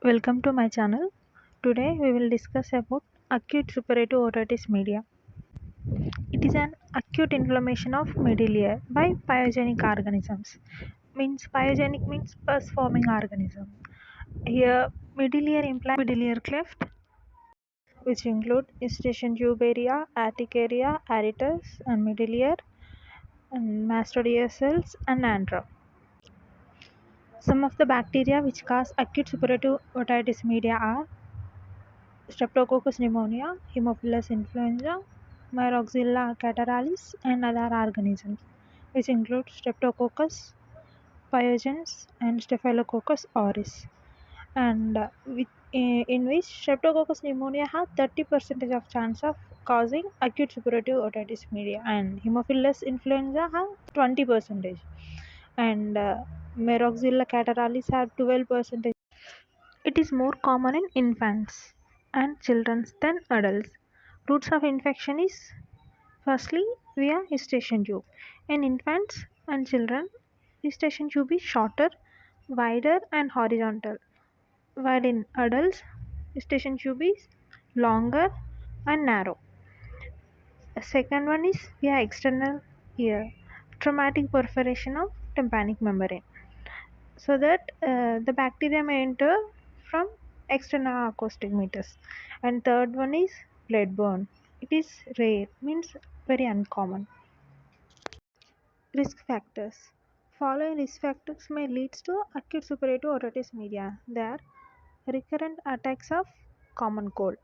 Welcome to my channel. Today we will discuss about acute suppurative otitis media. It is an acute inflammation of middle ear by pyogenic organisms. Pyogenic means pus forming organism. Here middle ear implies middle ear cleft, which include eustachian tube area, attic area, aretus and middle ear, and mastoidea cells and antrum. Some of the bacteria which cause acute suppurative otitis media are Streptococcus pneumonia, Haemophilus influenza, Myroxilla catarrhalis, and other organisms, which include Streptococcus pyogenes and Staphylococcus aureus, and in which Streptococcus pneumonia has 30% of chance of causing acute suppurative otitis media, and Haemophilus influenza has 20%, and Myroxilla catarrhalis have 12%. It is more common in infants and children than adults. Routes of infection is firstly via eustachian tube. In infants and children, eustachian tube is shorter, wider and horizontal, while in adults, eustachian tube is longer and narrow. The second one is via external ear, traumatic perforation of tympanic membrane, so that the bacteria may enter from external acoustic meters. And third one is bloodborne. It is rare, means very uncommon. Risk factors. Following risk factors may lead to acute suppurative otitis media. They are recurrent attacks of common cold,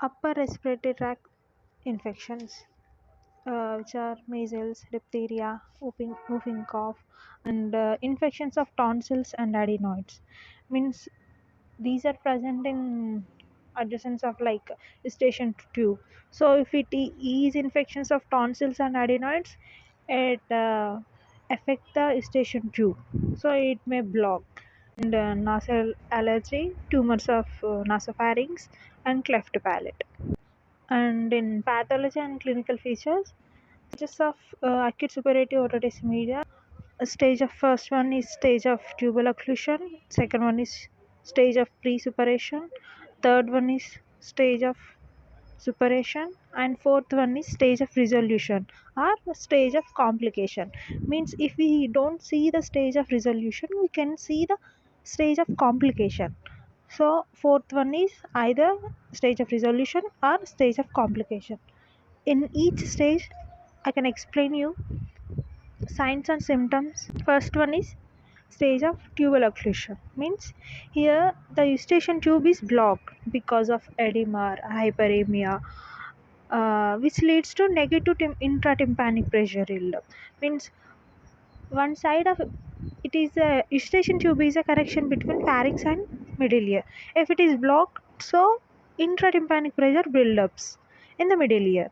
upper respiratory tract infections, which are measles, diphtheria, whooping cough, and infections of tonsils and adenoids. Means these are present in adjacent of like eustachian tube. So if it is infections of tonsils and adenoids, it affect the eustachian tube, so it may block. And nasal allergy, tumors of nasopharynx and cleft palate. And in pathology and clinical features, stages of acute suppurative otitis media. Stage of first one is stage of tubal occlusion, second one is stage of pre-suppuration, third one is stage of suppuration, and fourth one is stage of resolution or stage of complication. Means if we don't see the stage of resolution, we can see the stage of complication. So fourth one is either stage of resolution or stage of complication. In each stage I can explain you signs and symptoms. First one is stage of tubal occlusion. Means here the eustachian tube is blocked because of edema or hyperemia, which leads to negative intratympanic pressure buildup. Means one side of it is a eustachian tube is a connection between pharynx and middle ear. If it is blocked, so intratympanic pressure buildups in the middle ear.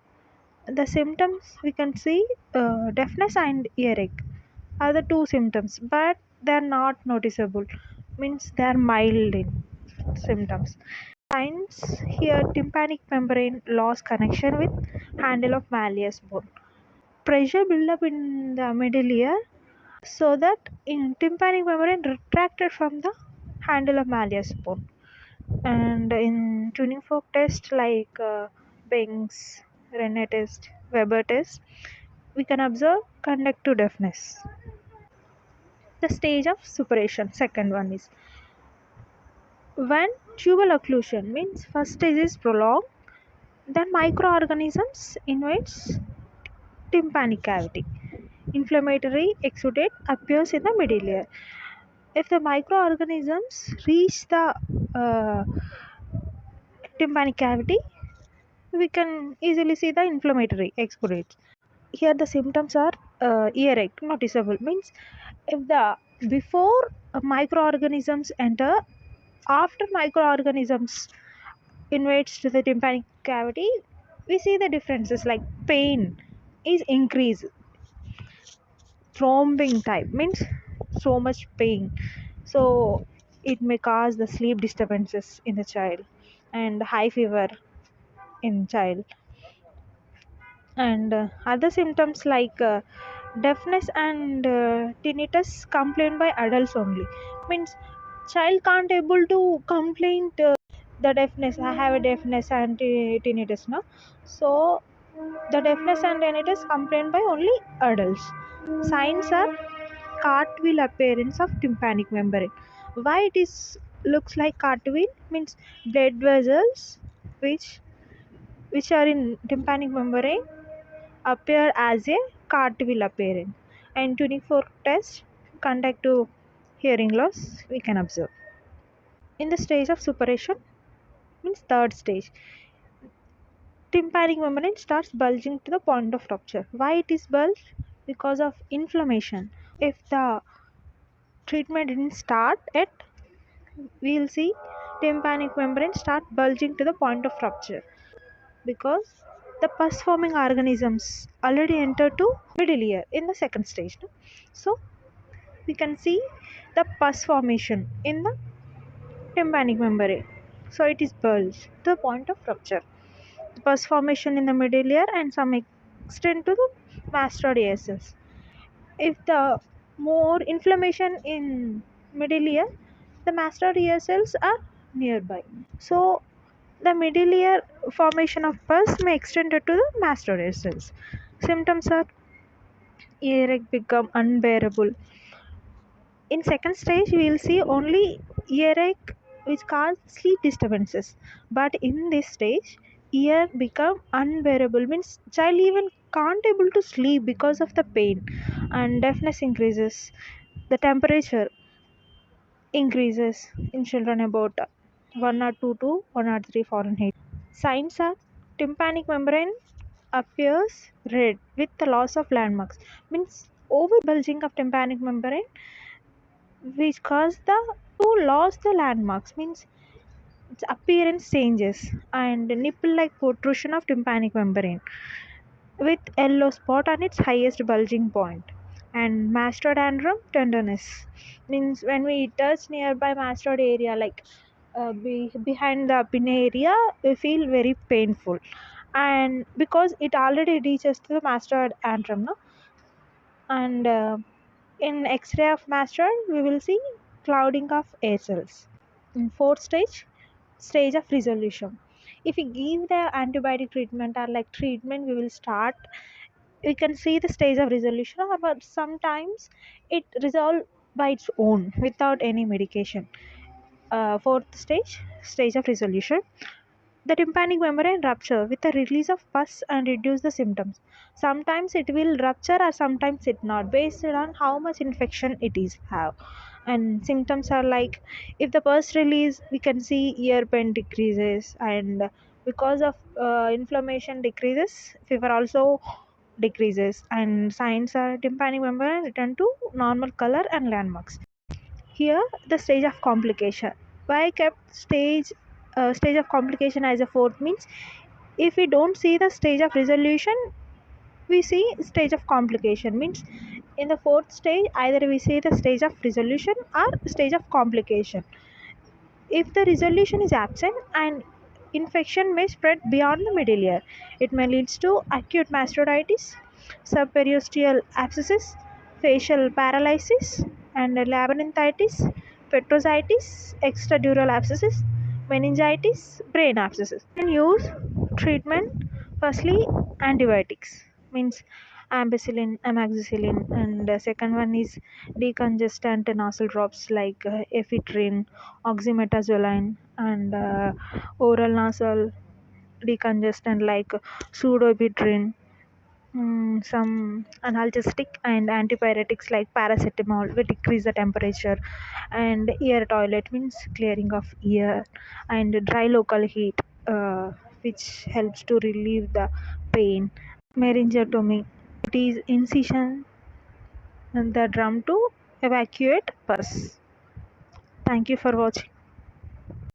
The symptoms we can see deafness and earache are the two symptoms, but they are not noticeable. Means they are mild in symptoms. Signs here: tympanic membrane loss connection with handle of malleus bone. Pressure buildup in the middle ear, so that in tympanic membrane retracted from the handle of malleus bone. And in tuning fork test like Banks, Rene test, Weber test, we can observe conductive deafness. The stage of suppuration, second one is when tubal occlusion, means first stage is prolonged, then microorganisms invades tympanic cavity. Inflammatory exudate appears in the middle ear. If the microorganisms reach the tympanic cavity, we can easily see the inflammatory exudates. Here the symptoms are earache noticeable. Means if the before microorganisms enter, after microorganisms invades to the tympanic cavity, we see the differences like pain is increased, thrombing type, means so much pain, so it may cause the sleep disturbances in the child, and high fever in child. And other symptoms like deafness and tinnitus complained by adults only. Means child can't able to complain the deafness. I have a deafness and tinnitus, no? So the deafness and tinnitus complained by only adults. Signs are cartwheel appearance of tympanic membrane. Why it is looks like cartwheel means blood vessels which are in tympanic membrane appear as a cartwheel appearance, and tuning fork test conduct to hearing loss we can observe. In the stage of suppuration means third stage, tympanic membrane starts bulging to the point of rupture. Why it is bulged? Because of inflammation. If the treatment didn't start yet, we'll see tympanic membrane start bulging to the point of rupture because the pus forming organisms already entered to middle ear in the second stage, no? So we can see the pus formation in the tympanic membrane, so it is bulged to the point of rupture. The pus formation in the middle ear and some extend to the mastoid ear cells. If the more inflammation in middle ear, the mastoid ear cells are nearby, so the middle ear formation of pus may extend to the mastoid ear cells. Symptoms are earache become unbearable. In second stage we will see only earache which cause sleep disturbances, but in this stage ear become unbearable means child even can't able to sleep because of the pain, and deafness increases. The temperature increases in children about 102 to 103 Fahrenheit. Signs are tympanic membrane appears red with the loss of landmarks. Means over bulging of tympanic membrane which cause the to lose the landmarks, means its appearance changes, and nipple like protrusion of tympanic membrane with yellow spot on its highest bulging point, and mastodandrum tenderness means when we touch nearby mastoid area like behind the pin area we feel very painful, and because it already reaches to the mastoid antrum, no? And in x-ray of mastoid we will see clouding of air cells. In fourth stage of resolution, if we give the antibiotic treatment or like treatment we will start, we can see the stage of resolution, or but sometimes it resolve by its own without any medication. Fourth stage of resolution, the tympanic membrane rupture with the release of pus and reduce the symptoms. Sometimes it will rupture or sometimes it not, based on how much infection it is have. And symptoms are like if the pus release, we can see ear pain decreases, and because of inflammation decreases, fever also decreases, and signs are tympanic membrane return to normal color and landmarks. Here the stage of complication. Why I kept stage of complication as a fourth means if we don't see the stage of resolution, we see stage of complication means in the fourth stage either we see the stage of resolution or stage of complication. If the resolution is absent and infection may spread beyond the middle ear, it may lead to acute mastoiditis, subperiosteal abscesses, facial paralysis, and labyrinthitis, petrositis, extradural abscesses, meningitis, brain abscesses. And use treatment firstly antibiotics means ampicillin, amoxicillin, and second one is decongestant nasal drops like ephedrine, oxymetazoline, and oral nasal decongestant like pseudoephedrine. Some analgesic and antipyretics like paracetamol will decrease the temperature, and ear toilet means clearing of ear, and dry local heat which helps to relieve the pain. Meningotomy, it is incision in the drum to evacuate pus. Thank you for watching.